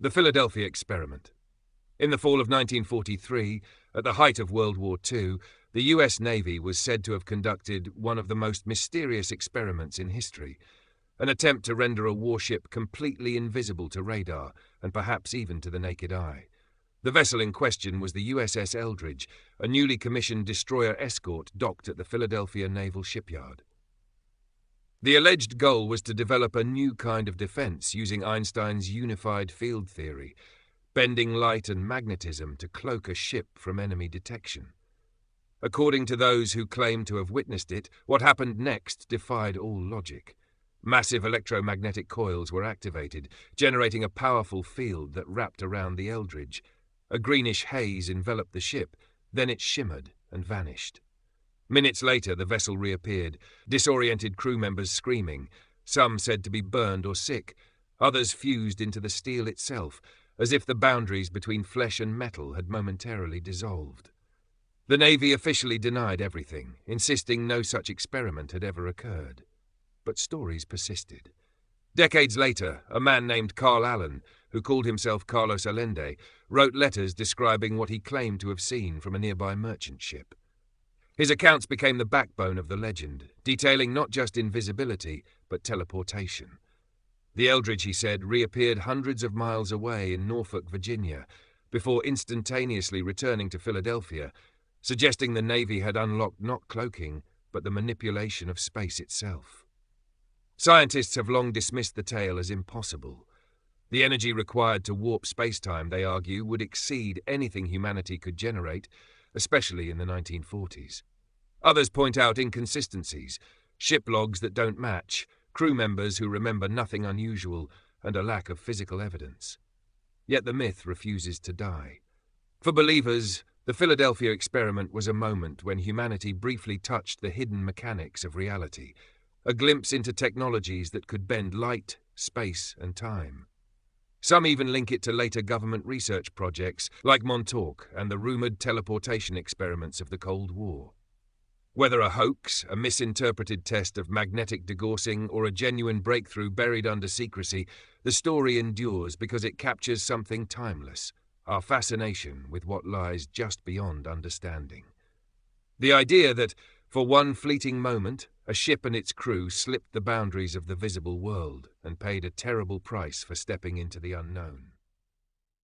The Philadelphia Experiment. In the fall of 1943, at the height of World War II, the US Navy was said to have conducted one of the most mysterious experiments in history, an attempt to render a warship completely invisible to radar and perhaps even to the naked eye. The vessel in question was the USS Eldridge, a newly commissioned destroyer escort docked at the Philadelphia Naval Shipyard. The alleged goal was to develop a new kind of defense using Einstein's unified field theory, bending light and magnetism to cloak a ship from enemy detection. According to those who claimed to have witnessed it, what happened next defied all logic. Massive electromagnetic coils were activated, generating a powerful field that wrapped around the Eldridge. A greenish haze enveloped the ship, then it shimmered and vanished. Minutes later, the vessel reappeared, disoriented crew members screaming, some said to be burned or sick, others fused into the steel itself, as if the boundaries between flesh and metal had momentarily dissolved. The Navy officially denied everything, insisting no such experiment had ever occurred. But stories persisted. Decades later, a man named Carl Allen, who called himself Carlos Allende, wrote letters describing what he claimed to have seen from a nearby merchant ship. His accounts became the backbone of the legend, detailing not just invisibility, but teleportation. The Eldridge, he said, reappeared hundreds of miles away in Norfolk, Virginia, before instantaneously returning to Philadelphia, suggesting the Navy had unlocked not cloaking, but the manipulation of space itself. Scientists have long dismissed the tale as impossible. The energy required to warp space-time, they argue, would exceed anything humanity could generate, especially in the 1940s. Others point out inconsistencies, ship logs that don't match, crew members who remember nothing unusual, and a lack of physical evidence. Yet the myth refuses to die. For believers, the Philadelphia Experiment was a moment when humanity briefly touched the hidden mechanics of reality, a glimpse into technologies that could bend light, space, and time. Some even link it to later government research projects like Montauk and the rumored teleportation experiments of the Cold War. Whether a hoax, a misinterpreted test of magnetic degaussing, or a genuine breakthrough buried under secrecy, the story endures because it captures something timeless, our fascination with what lies just beyond understanding. The idea that, for one fleeting moment, a ship and its crew slipped the boundaries of the visible world and paid a terrible price for stepping into the unknown.